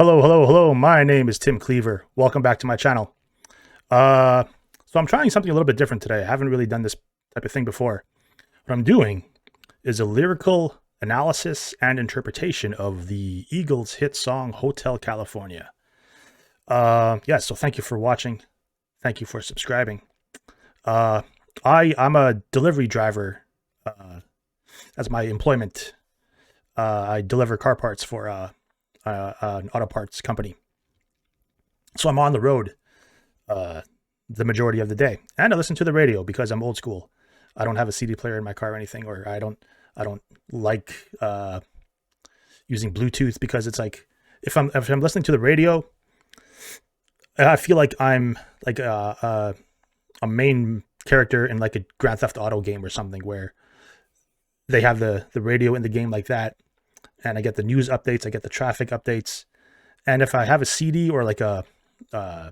Hello, hello, hello. My name is Tim Cleaver. Welcome back to my channel. Uh, so I'm trying something a little bit different today. I haven't really done this type of thing before. What I'm doing is a lyrical analysis and interpretation of the Eagles' hit song "Hotel California." Yeah. So thank you for watching. Thank you for subscribing. Uh, I'm a delivery driver. As my employment. I deliver car parts for an auto parts company. So I'm on the road uh, the majority of the day, and I listen to the radio because I'm old school. I don't have a CD player in my car or anything, or I don't like using Bluetooth because it's like if I'm listening to the radio, I feel like I'm like a main character in like a Grand Theft Auto game or something where they have the radio in the game like that, and I get the news updates, I get the traffic updates, and if I have a CD or like uh, a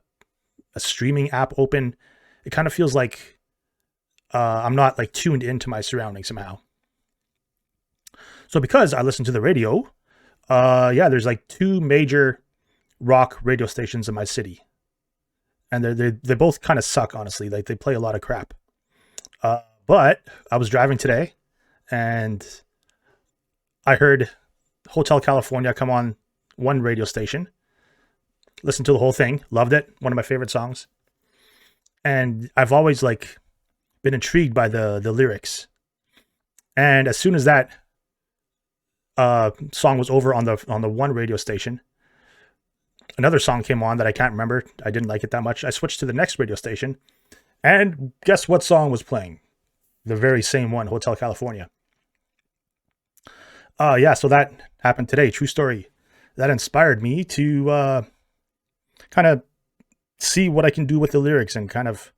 streaming app open, it kind of feels like I'm not like tuned into my surroundings somehow. So because I listen to the radio, yeah, there's like two major rock radio stations in my city, and they both kind of suck, honestly. Like they play a lot of crap. But I was driving today, and I heard Hotel California come on one radio station. Listened to the whole thing, loved it. One of my favorite songs. And I've always like been intrigued by the lyrics. And as soon as that song was over on the one radio station, another song came on that I can't remember. I didn't like it that much. I switched to the next radio station, and guess what song was playing? The very same one, Hotel California. Yeah, so that happened today. True story. That inspired me to kind of see what I can do with the lyrics and kind of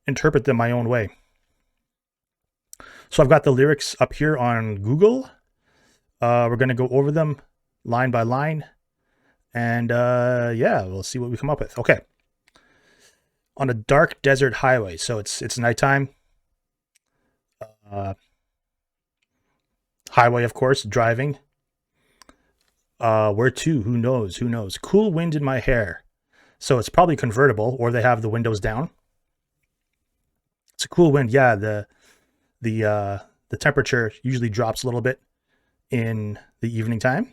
interpret them my own way. So I've got the lyrics up here on Google. We're going to go over them line by line. And yeah, we'll see what we come up with. Okay. On a dark desert highway. So it's nighttime. Highway, of course, driving. Where to? Who knows? Who knows? Cool wind in my hair. So it's probably convertible, or they have the windows down. It's a cool wind. Yeah, the temperature usually drops a little bit in the evening time.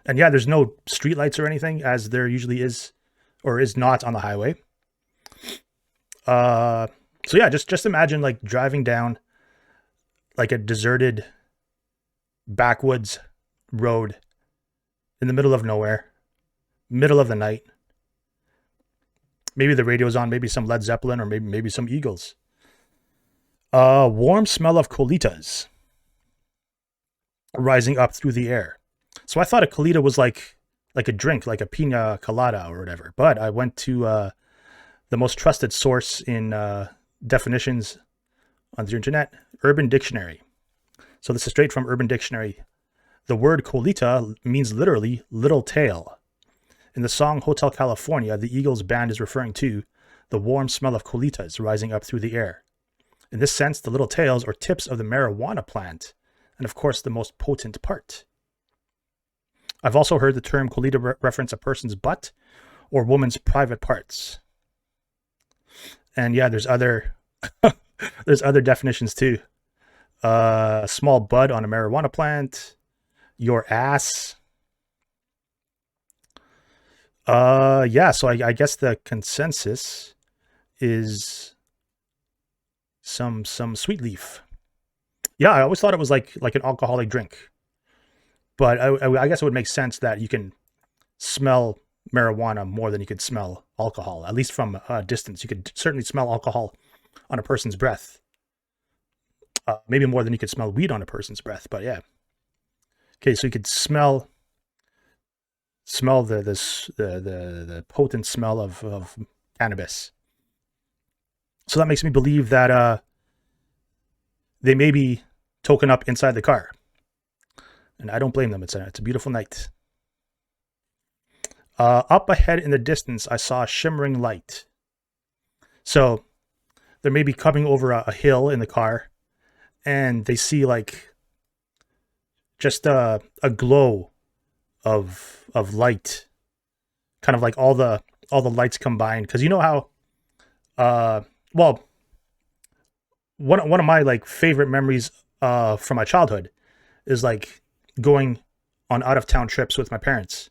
And yeah, there's no street lights or anything, as there usually is or is not on the highway. So yeah, just imagine like driving down like a deserted backwoods road in the middle of nowhere, middle of the night. Maybe the radio's on, maybe some Led Zeppelin, or maybe some Eagles. Warm smell of colitas rising up through the air. So I thought a colita was like a drink, like a pina colada or whatever. But I went to the most trusted source in definitions on the internet, Urban Dictionary. So this is straight from Urban Dictionary. The word colita means literally little tail. In the song Hotel California, the Eagles band is referring to the warm smell of colitas rising up through the air. In this sense, the little tails or tips of the marijuana plant, and of course the most potent part. I've also heard the term colita reference a person's butt or woman's private parts. And yeah, there's other there's other definitions too. A small bud on a marijuana plant, your ass. Yeah, so I guess the consensus is some sweet leaf. Yeah, I always thought it was like an alcoholic drink, but I guess it would make sense that you can smell marijuana more than you could smell alcohol, at least from a distance. You could certainly smell alcohol on a person's breath. Maybe more than you could smell weed on a person's breath, but yeah. Okay, so you could smell the potent smell of cannabis. So that makes me believe that they may be token up inside the car, and I don't blame them. It's a beautiful night. Up ahead in the distance, I saw a shimmering light. So they may be coming over a hill in the car, and they see like just a glow of light, kind of like all the lights combined. Because you know how, well, one of my like favorite memories from my childhood is like going on out of town trips with my parents.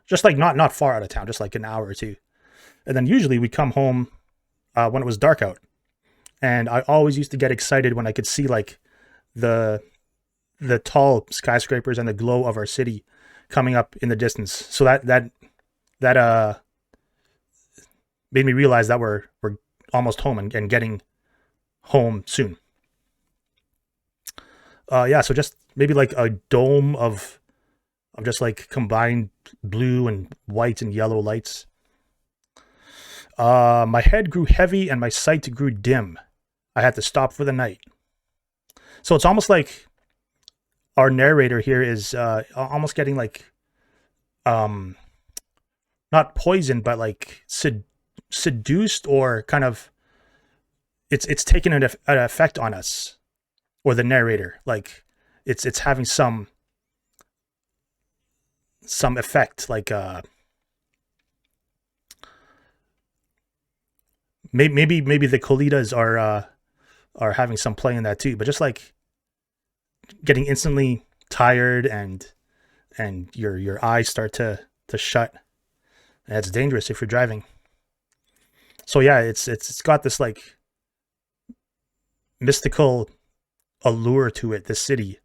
Just like not far out of town, just like an hour or two. And then usually we'd come home when it was dark out. And I always used to get excited when I could see like the the tall skyscrapers and the glow of our city coming up in the distance. So that made me realize that we're almost home and getting home soon. Yeah, so just maybe like a dome of just like combined blue and white and yellow lights. My head grew heavy and my sight grew dim. I had to stop for the night. So it's almost like our narrator here is almost getting like um not poisoned, but like seduced, or kind of it's taken an effect on us, or the narrator. Like it's having some effect, like maybe the Colitas are having some play in that too, but just like getting instantly tired, and your eyes start to shut. And it's dangerous if you're driving. So yeah, it's got this like mystical allure to it, this city.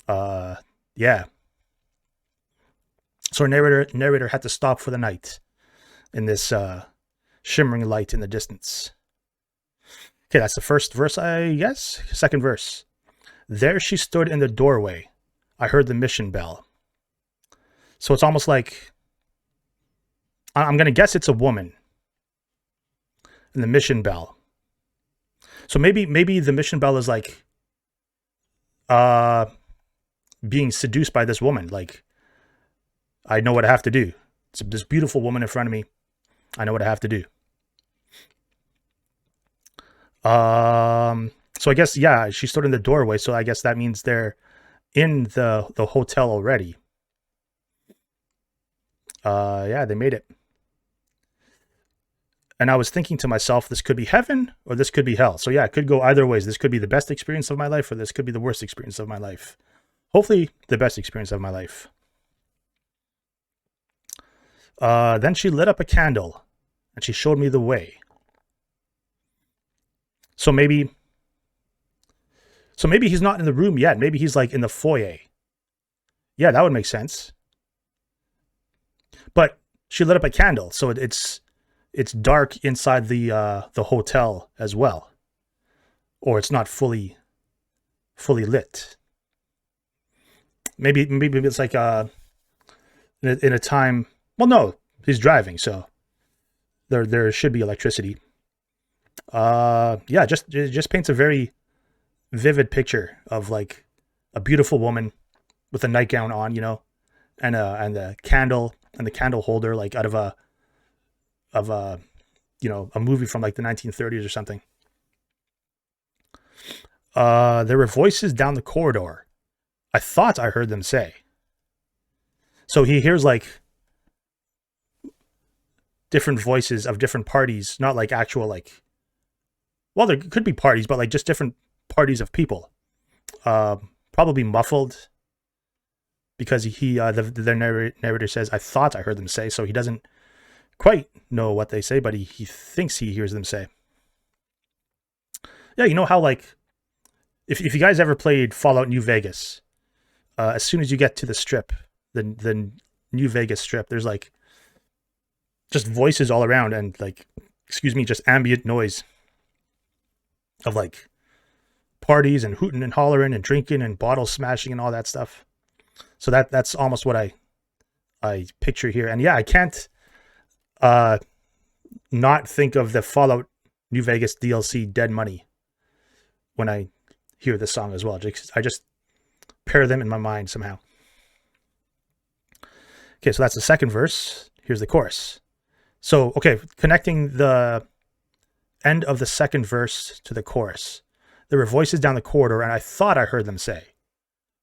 Yeah. So our narrator had to stop for the night in this shimmering light in the distance. Okay, that's the first verse, I guess. Second verse. There she stood in the doorway. I heard the mission bell. So it's almost like, I'm going to guess it's a woman. And the mission bell. So maybe the mission bell is like being seduced by this woman. Like, I know what I have to do. It's this beautiful woman in front of me. I know what I have to do. So I guess, yeah, she stood in the doorway. So I guess that means they're in the hotel already. Yeah, they made it. And I was thinking to myself, this could be heaven or this could be hell. So yeah, it could go either ways. This could be the best experience of my life, or this could be the worst experience of my life. Hopefully the best experience of my life. Then she lit up a candle and she showed me the way. So maybe he's not in the room yet. Maybe he's like in the foyer. Yeah, that would make sense. But she lit up a candle, so it's dark inside the hotel as well, or it's not fully lit. Maybe it's like in a time. Well, no, he's driving, so there should be electricity. Yeah, it just paints a very vivid picture of like a beautiful woman with a nightgown on, and the candle and the candle holder, like out of a a movie from like the 1930s or something. There were voices down the corridor. I thought I heard them say. So he hears like different voices of different parties, not like actual like, well, there could be parties, but like just different parties of people. Probably muffled, because the narrator says, I thought I heard them say, so he doesn't quite know what they say, but he thinks he hears them say. Yeah, you know how like, if you guys ever played Fallout New Vegas, as soon as you get to the strip, the New Vegas strip, there's like just voices all around, and like, excuse me, just ambient noise of like parties and hooting and hollering and drinking and bottle smashing and all that stuff. So that's almost what I picture here. And yeah, I can't not think of the Fallout New Vegas DLC Dead Money when I hear this song as well. I just pair them in my mind somehow. Okay, so that's the second verse. Here's the chorus. So, okay, connecting the end of the second verse to the chorus. There were voices down the corridor, and I thought I heard them say.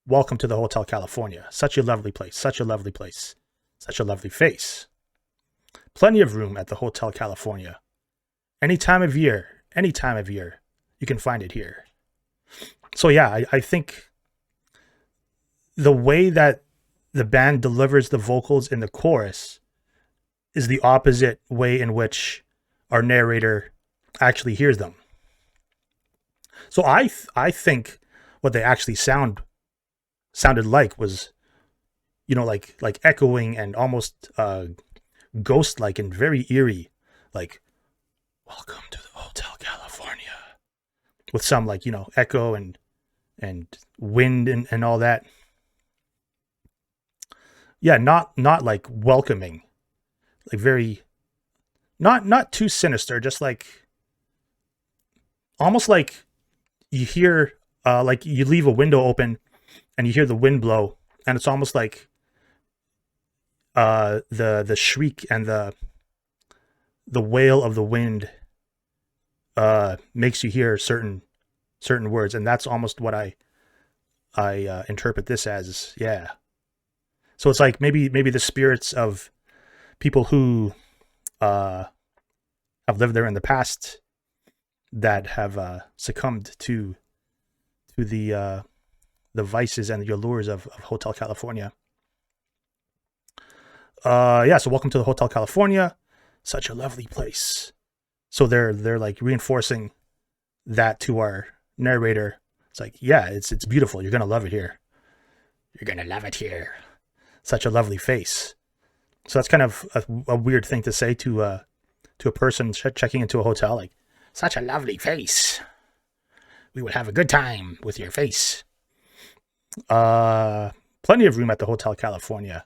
Welcome to the Hotel California. Such a lovely place. Such a lovely place. Such a lovely face. Plenty of room at the Hotel California. Any time of year, you can find it here. So yeah, I think the way that the band delivers the vocals in the chorus is the opposite way in which our narrator actually hears them. So I think what they actually sounded like was, like echoing and almost ghost like and very eerie, like welcome to the Hotel California, with some like echo and wind and all that. Yeah, not like welcoming, like very not too sinister, just like almost like you hear like you leave a window open and you hear the wind blow, and it's almost like the shriek and the wail of the wind makes you hear certain words, and that's almost what I interpret this as. Yeah. So it's like maybe the spirits of people who have lived there in the past that have succumbed to the vices and the allures of Hotel California. Yeah, so welcome to the Hotel California. Such a lovely place. So they're like reinforcing that to our narrator. It's like, yeah, it's beautiful. You're gonna love it here. You're gonna love it here. Such a lovely face. So that's kind of a weird thing to say to a person checking into a hotel. Like, such a lovely face. We would have a good time with your face. Plenty of room at the Hotel California.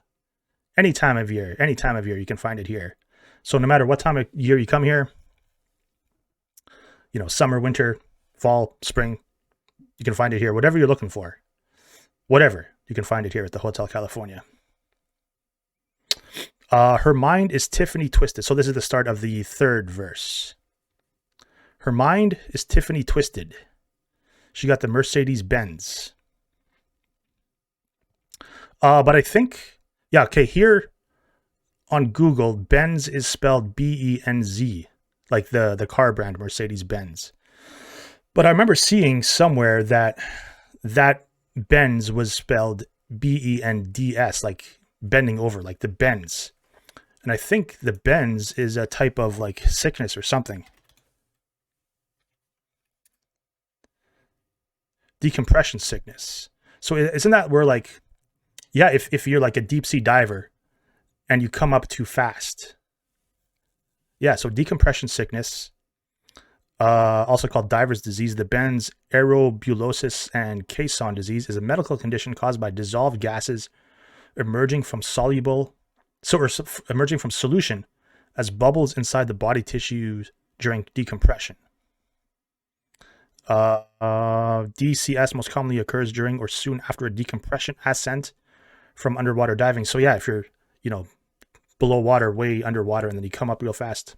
Any time of year, you can find it here. So no matter what time of year you come here, summer, winter, fall, spring, you can find it here. Whatever you're looking for, whatever, you can find it here at the Hotel California. Her mind is Tiffany twisted. So this is the start of the third verse. Her mind is Tiffany twisted. She got the Mercedes Benz. But I think, yeah, okay, here on Google, Benz is spelled B-E-N-Z, like the car brand Mercedes Benz. But I remember seeing somewhere that Benz was spelled B-E-N-D-S, like bending over, like the Benz. And I think the Benz is a type of like sickness or something. Decompression sickness. So isn't that where like, yeah, if you're like a deep sea diver and you come up too fast. Yeah, so decompression sickness, also called diver's disease. The Benz aerobulosis and caisson disease is a medical condition caused by dissolved gases emerging from solution as bubbles inside the body tissues during decompression. DCS most commonly occurs during or soon after a decompression ascent from underwater diving. So yeah, if you're, below water, way underwater, and then you come up real fast.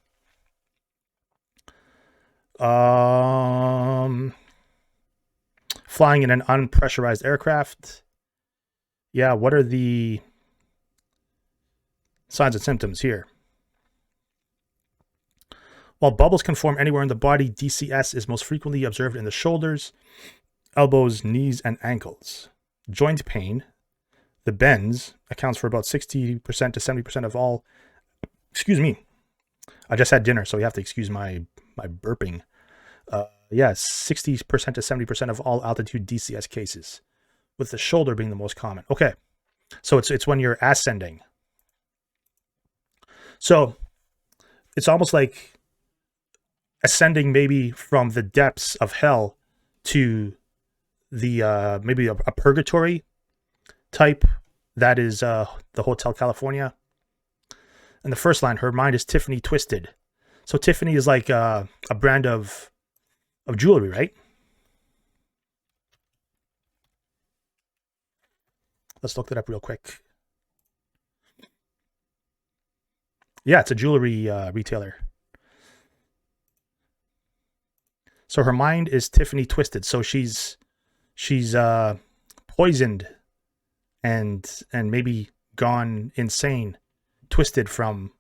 Flying in an unpressurized aircraft. Yeah, what are the signs and symptoms here? While bubbles can form anywhere in the body, DCS is most frequently observed in the shoulders, elbows, knees, and ankles. Joint pain. The Benz accounts for about 60% to 70% of all. Excuse me. I just had dinner, so you have to excuse my burping. Yeah, 60% to 70% of all altitude DCS cases, with the shoulder being the most common. Okay, so it's when you're ascending. So it's almost like ascending maybe from the depths of hell to the maybe a purgatory type. That is the Hotel California. And the first line, her mind is Tiffany twisted. So Tiffany is like a brand of jewelry, right? Let's look that up real quick. Yeah, it's a jewelry retailer. So her mind is Tiffany twisted. So she's poisoned and maybe gone insane, twisted from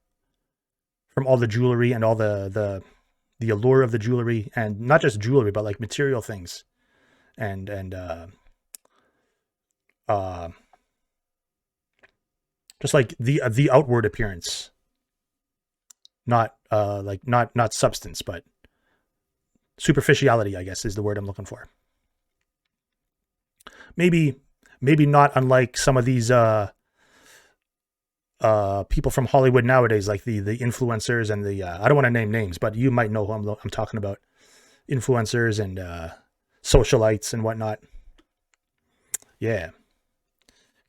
all the jewelry and all the allure of the jewelry, and not just jewelry, but like material things, and uh, just like the outward appearance, not like not substance, but superficiality, I guess, is the word I'm looking for. Maybe not unlike some of these people from Hollywood nowadays, like the influencers and the I don't want to name names, but you might know who I'm talking about. Influencers and socialites and whatnot. Yeah.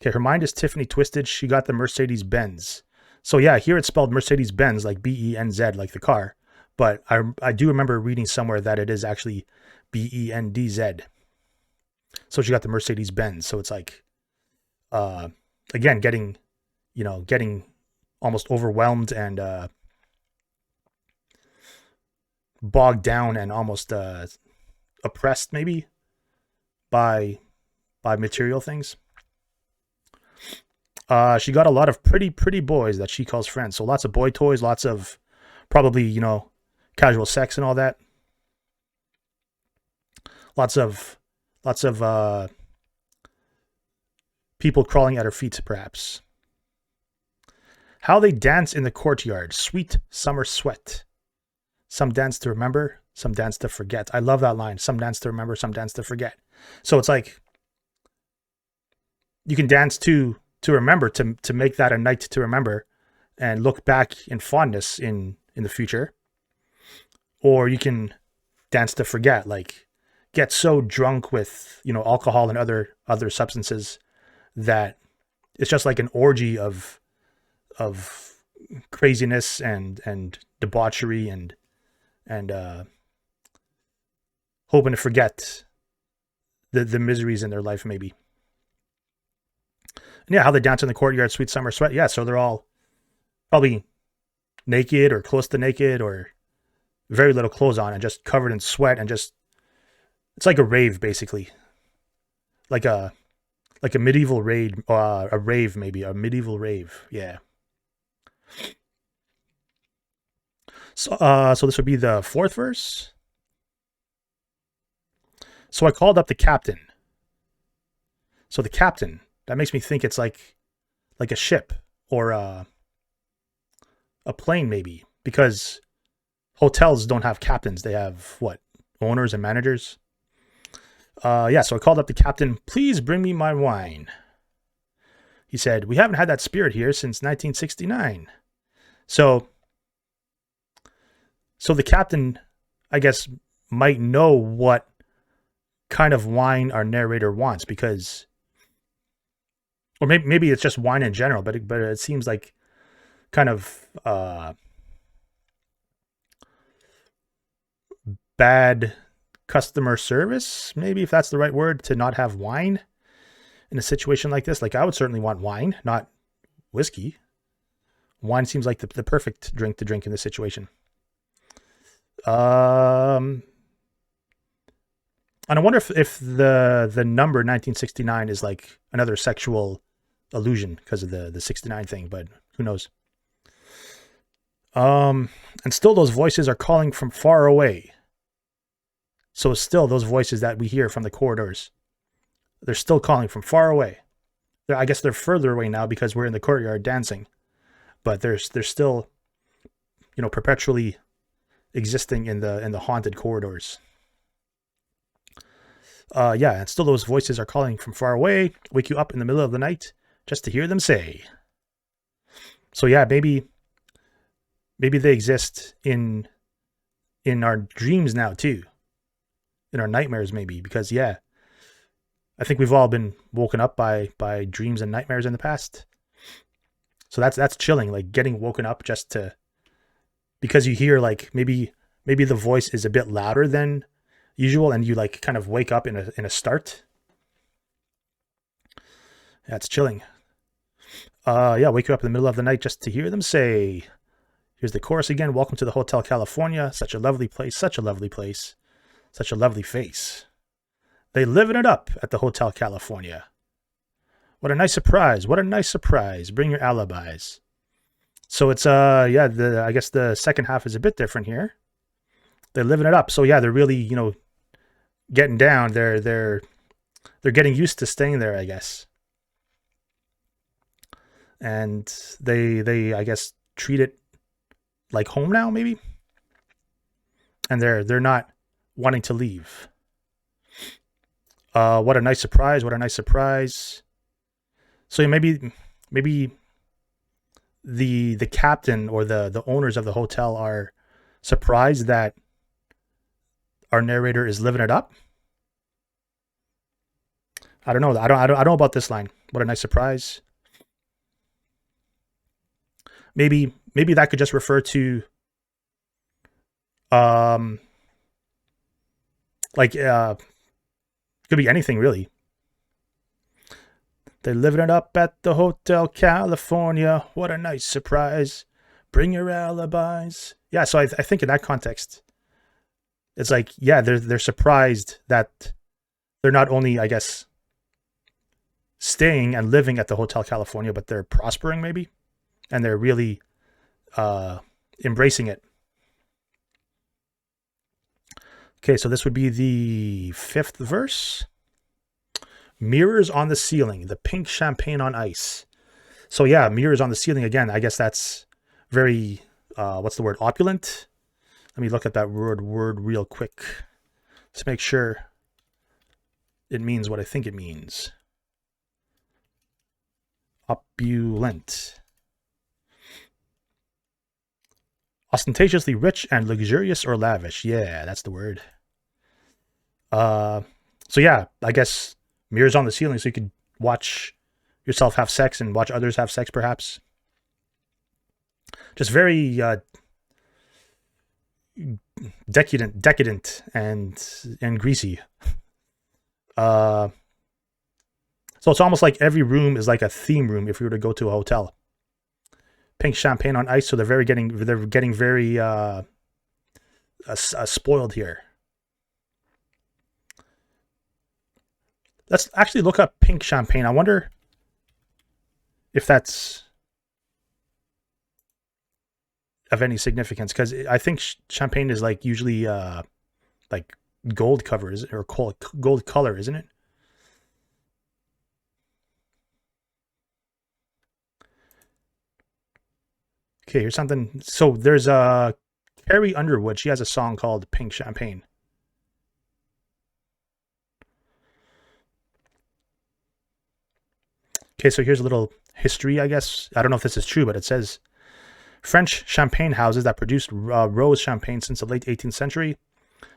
Okay, her mind is Tiffany twisted. She got the Mercedes Benz. So yeah, here it's spelled Mercedes Benz, like BENZ, like the car. But I do remember reading somewhere that it is actually BENDZ. So she got the Mercedes Benz. So it's like, again, getting almost overwhelmed and bogged down and almost oppressed maybe by material things. She got a lot of pretty boys that she calls friends. So lots of boy toys, lots of probably, casual sex and all that. Lots of people crawling at her feet, perhaps. How they dance in the courtyard. Sweet summer sweat. Some dance to remember, some dance to forget. I love that line. Some dance to remember, some dance to forget. So it's like you can dance to remember, to make that a night to remember and look back in fondness in the future. Or you can dance to forget, like get so drunk with, alcohol and other substances that it's just like an orgy of craziness and debauchery and hoping to forget the miseries in their life, maybe. And yeah, how they dance in the courtyard, sweet summer sweat. Yeah, so they're all probably naked or close to naked or very little clothes on and just covered in sweat and just, it's like a rave, basically. Like a medieval rave, a rave, maybe a medieval rave. Yeah. So this would be the fourth verse. So I called up the captain. So the captain, that makes me think it's like a ship or a plane, maybe, because hotels don't have captains. They have what? Owners and managers. Yeah, so I called up the captain. Please bring me my wine. He said, we haven't had that spirit here since 1969. So the captain, I guess, might know what kind of wine our narrator wants, because, or maybe it's just wine in general, but it seems like kind of bad customer service, maybe, if that's the right word, to not have wine in a situation like this. Like, I would certainly want wine, not whiskey. Wine seems like the perfect drink to drink in this situation. And I wonder if the number 1969 is like another sexual allusion because of the 69 thing, but who knows? And still those voices are calling from far away. So still those voices that we hear from the corridors, they're still calling from far away. I guess they're further away now because we're in the courtyard dancing, but they're still, perpetually existing in the haunted corridors. Yeah, and still those voices are calling from far away, wake you up in the middle of the night just to hear them say. So yeah, maybe they exist in our dreams now too, in our nightmares maybe, because yeah, I think we've all been woken up by dreams and nightmares in the past. So that's chilling, like getting woken up just to, because you hear like maybe the voice is a bit louder than usual, and you like kind of wake up in a start. That's chilling. Yeah, wake you up in the middle of the night just to hear them say. Here's the chorus again. Welcome to the Hotel California. Such a lovely place, such a lovely place, such a lovely face. They living it up at the Hotel California. What a nice surprise. What a nice surprise. Bring your alibis. So it's yeah, I guess the second half is a bit different here. They're living it up. So yeah, they're really, getting down. They're getting used to staying there, I guess. And they I guess treat it like home now, maybe. And they're not wanting to leave. What a nice surprise. What a nice surprise. So maybe the captain or the owners of the hotel are surprised that our narrator is living it up. I don't know. I don't know about this line. What a nice surprise. Maybe that could just refer to um like could be anything really. They're living it up at the Hotel California. What a nice surprise. Bring your alibis. Yeah, so I think in that context, it's like, yeah, they're surprised that they're not only, I guess, staying and living at the Hotel California, but they're prospering maybe, and they're really embracing it. Okay, so this would be the fifth verse. Mirrors on the ceiling, the pink champagne on ice. So yeah, mirrors on the ceiling again. I guess that's very what's the word? Opulent. Let me look at that word real quick. Let's make sure it means what I think it means. Opulent. Ostentatiously rich and luxurious or lavish. Yeah, that's the word. So yeah, I guess mirrors on the ceiling so you could watch yourself have sex and watch others have sex, perhaps. Just very decadent and greasy. So it's almost like every room is like a theme room if we were to go to a hotel. Pink champagne on ice, so they're getting very spoiled here. Let's actually look up pink champagne. I wonder if that's of any significance, because I think champagne is like usually like gold covers or gold color, isn't it? Okay, here's something. So there's Carrie Underwood. She has a song called Pink Champagne. Okay, so here's a little history, I guess. I don't know if this is true, but it says French champagne houses that produced rose champagne since the late 18th century,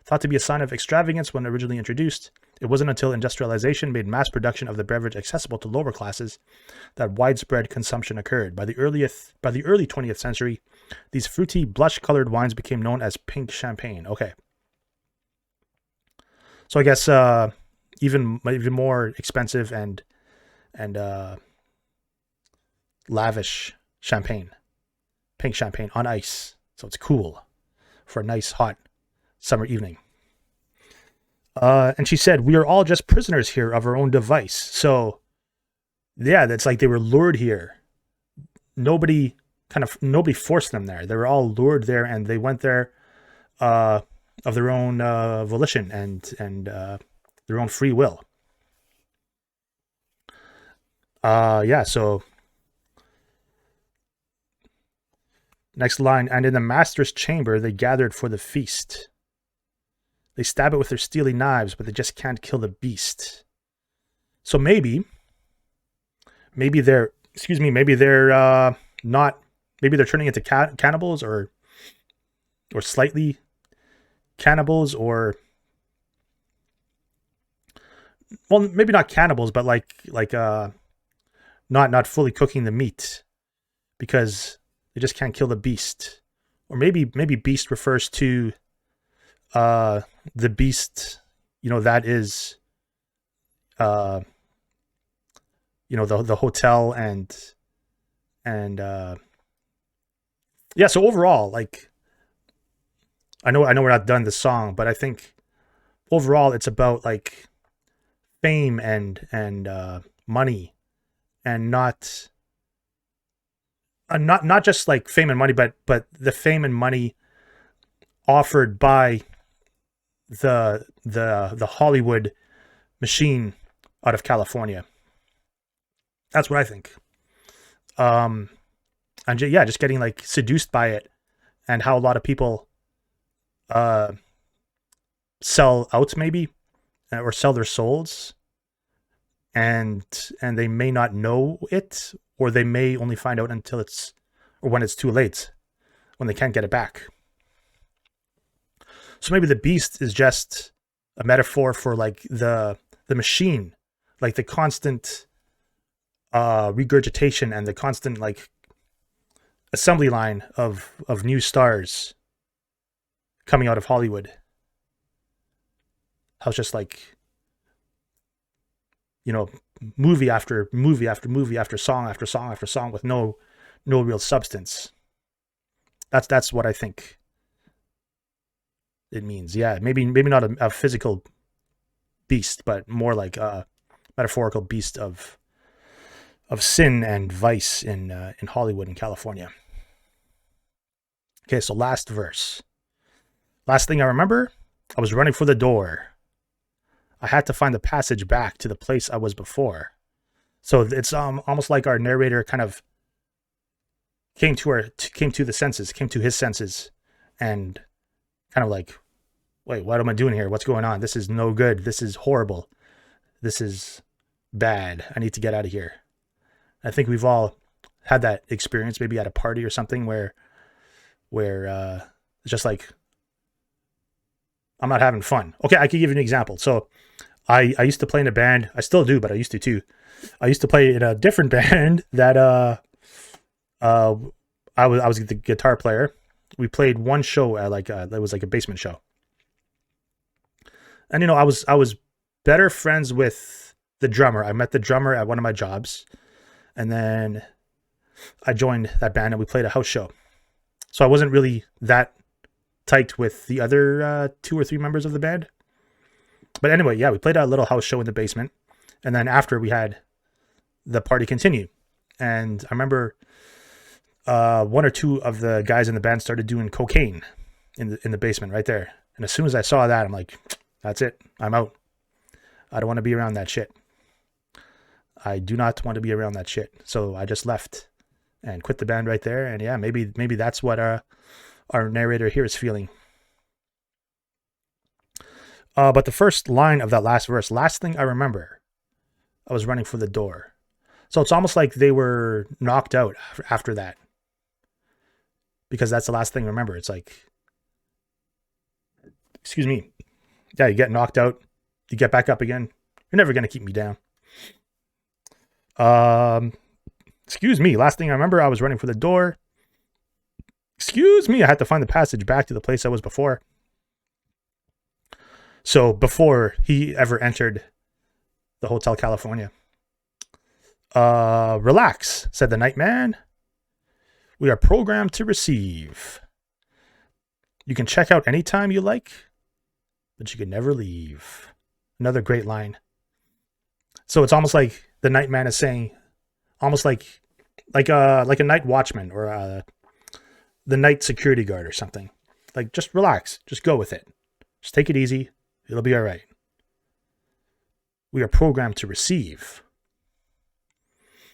thought to be a sign of extravagance when originally introduced. It wasn't until industrialization made mass production of the beverage accessible to lower classes that widespread consumption occurred. By the early 20th century, these fruity, blush-colored wines became known as pink champagne. Okay. So I guess even more expensive and lavish champagne. Pink champagne on ice. So it's cool for a nice, hot summer evening. And she said, we are all just prisoners here of our own device. So, yeah, that's like they were lured here. Nobody forced them there. They were all lured there, and they went there of their own volition and their own free will. Yeah, so next line, and in the master's chamber they gathered for the feast. They stab it with their steely knives, but they just can't kill the beast. So maybe they're not, maybe they're turning into cannibals or slightly cannibals, or well, maybe not cannibals, but like not fully cooking the meat because they just can't kill the beast. Or maybe beast refers to the beast, that is the hotel and yeah, so overall, like I know we're not done the song, but I think overall it's about like fame and money and not just like fame and money, but the fame and money offered by the Hollywood machine out of California. That's what I think. Um, and yeah, just getting like seduced by it, and how a lot of people uh sell out maybe, or sell their souls, and they may not know it, or they may only find out until it's, or when it's too late, when they can't get it back. So maybe the beast is just a metaphor for like the machine, like the constant regurgitation and the constant like assembly line of new stars coming out of Hollywood. How it's just like, you know, movie after movie after movie after song after song after song with no real substance. That's what I think it means. Yeah, maybe not a physical beast, but more like a metaphorical beast of sin and vice in Hollywood and California. Okay, so last verse. Last thing I remember, I was running for the door. I had to find the passage back to the place I was before. So it's almost like our narrator kind of came to his senses, and kind of like, wait, what am I doing here? What's going on? This is no good. This is horrible. This is bad. I need to get out of here. I think we've all had that experience, maybe at a party or something, where it's just like, I'm not having fun. Okay, I can give you an example. So I used to play in a band. I still do, but I used to too. I used to play in a different band that I was the guitar player. We played one show at like it was like a basement show. And you know, I was better friends with the drummer. I met the drummer at one of my jobs, and then I joined that band and we played a house show. So I wasn't really that tight with the other 2 or 3 members of the band. But anyway, yeah, we played a little house show in the basement, and then after we had the party continue. And I remember 1 or 2 of the guys in the band started doing cocaine in the basement right there. And as soon as I saw that, I'm like, that's it. I'm out. I don't want to be around that shit. I do not want to be around that shit. So I just left and quit the band right there. And yeah, maybe that's what our narrator here is feeling. But the first line of that last verse, last thing I remember, I was running for the door. So it's almost like they were knocked out after that, because that's the last thing I remember. It's like, excuse me. Yeah, you get knocked out, you get back up again. You're never going to keep me down. Excuse me. Last thing I remember, I was running for the door. Excuse me. I had to find the passage back to the place I was before. So before he ever entered the Hotel California. Relax, said the night man. We are programmed to receive. You can check out anytime you like, but you can never leave. Another great line. So it's almost like the night man is saying, almost like a night watchman, or the night security guard or something. Like, just relax, just go with it. Just take it easy. It'll be all right. We are programmed to receive.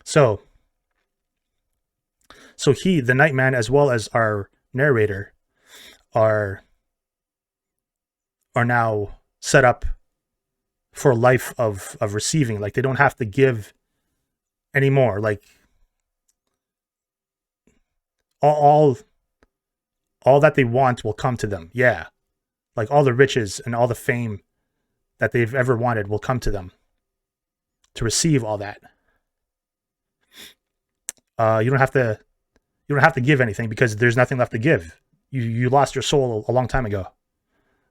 So he, the night man, as well as our narrator, are now set up for a life of receiving. Like, they don't have to give anymore. Like, all that they want will come to them. Yeah. Like, all the riches and all the fame that they've ever wanted will come to them to receive all that. You don't have to give anything, because there's nothing left to give. You lost your soul a long time ago.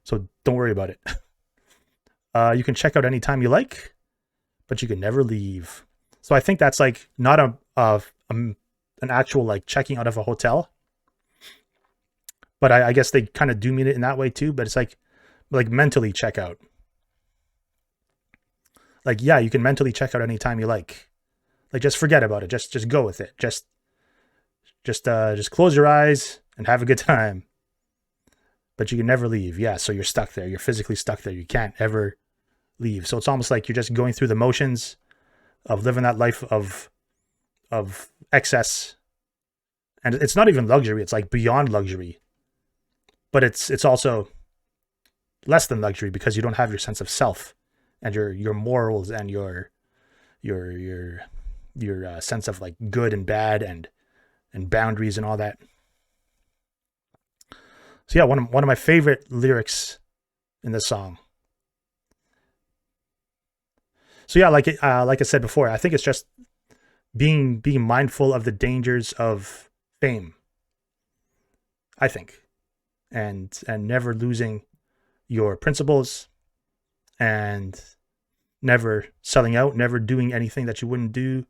So don't worry about it. You can check out anytime you like, but you can never leave. So I think that's like not an actual like checking out of a hotel, but I guess they kind of do mean it in that way too. But it's like mentally check out. Like, yeah, you can mentally check out anytime you like, Like, just forget about it. Just go with it. Just close your eyes and have a good time. But you can never leave. Yeah, so you're stuck there. You're physically stuck there. You can't ever leave. So it's almost like you're just going through the motions of living that life of excess. And it's not even luxury. It's like beyond luxury. But it's also less than luxury because you don't have your sense of self and your morals and your sense of like good and bad and boundaries and all that. So yeah, one of my favorite lyrics in this song. So yeah, like I said before, I think it's just being mindful of the dangers of fame. I think, and never losing your principles, and never selling out, never doing anything that you wouldn't do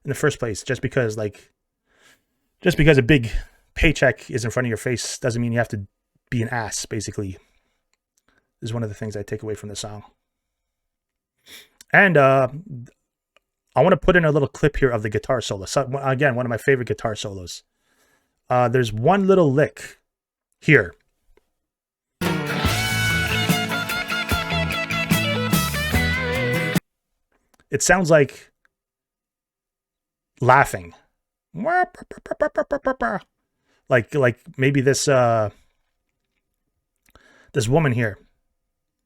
in the first place. Just because a big paycheck is in front of your face doesn't mean you have to be an ass, basically, is one of the things I take away from the song. And I want to put in a little clip here of the guitar solo. So, again, one of my favorite guitar solos. There's one little lick here. It sounds like laughing. Like maybe this woman here,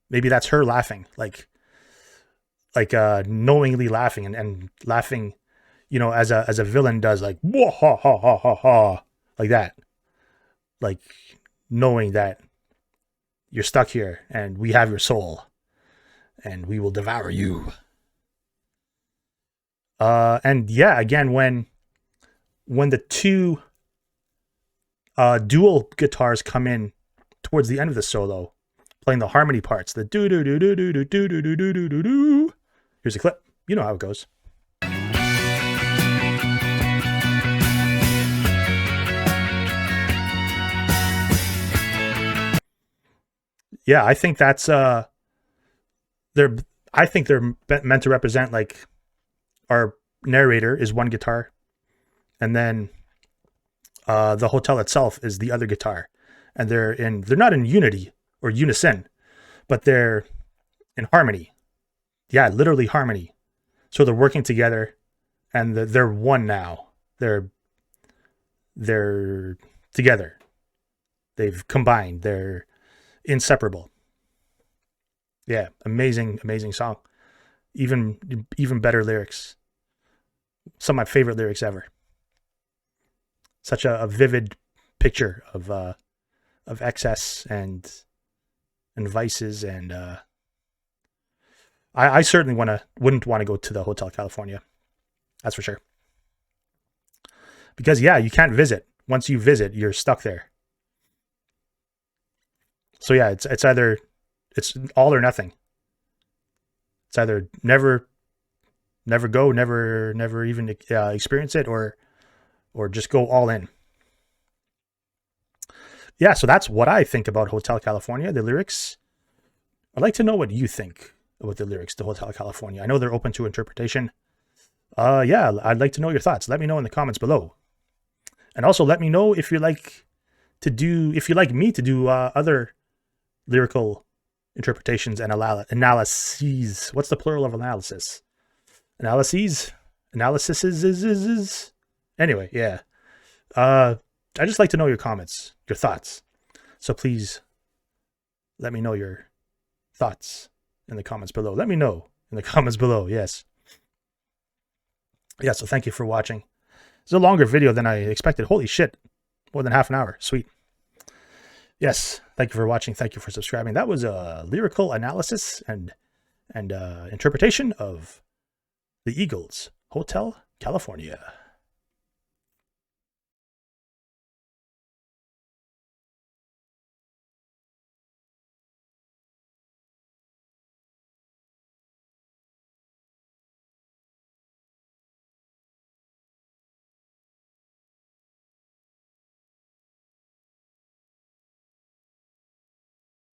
maybe that's her laughing, like knowingly laughing and laughing, you know, as a villain does, like whoa, ha ha ha ha ha, like that, like knowing that you're stuck here and we have your soul and we will devour you. And yeah, again, when the two dual guitars come in towards the end of the solo, playing the harmony parts, the do do do do do do do do do do do do. Here's a clip. You know how it goes. Yeah, I think that's I think they're meant to represent, like, our narrator is one guitar, and then the hotel itself is the other guitar, and they're not in unity or unison, but they're in harmony. Yeah, literally harmony. So they're working together, and they're one now. They're together. They've combined. They're inseparable. Yeah, amazing song. Even better lyrics. Some of my favorite lyrics ever. Such a vivid picture of excess and vices, and I certainly wouldn't want to go to the Hotel California. That's for sure. Because yeah, you can't visit. Once you visit, you're stuck there. So yeah, it's either it's all or nothing. It's either never go, never even experience it, or just go all in. Yeah, so that's what I think about Hotel California, the lyrics. I'd like to know what you think about the lyrics to Hotel California. I know they're open to interpretation. Yeah, I'd like to know your thoughts. Let me know in the comments below. And also let me know if you like me to do other lyrical interpretations and analyses. What's the plural of analysis? Analyses? Analysis? Anyway, yeah. I just like to know your comments, your thoughts. So please let me know your thoughts in the comments below. Let me know in the comments below. Yes. Yeah, so thank you for watching. It's a longer video than I expected. Holy shit. More than half an hour. Sweet. Yes, thank you for watching. Thank you for subscribing. That was a lyrical analysis and interpretation of the Eagles, Hotel California.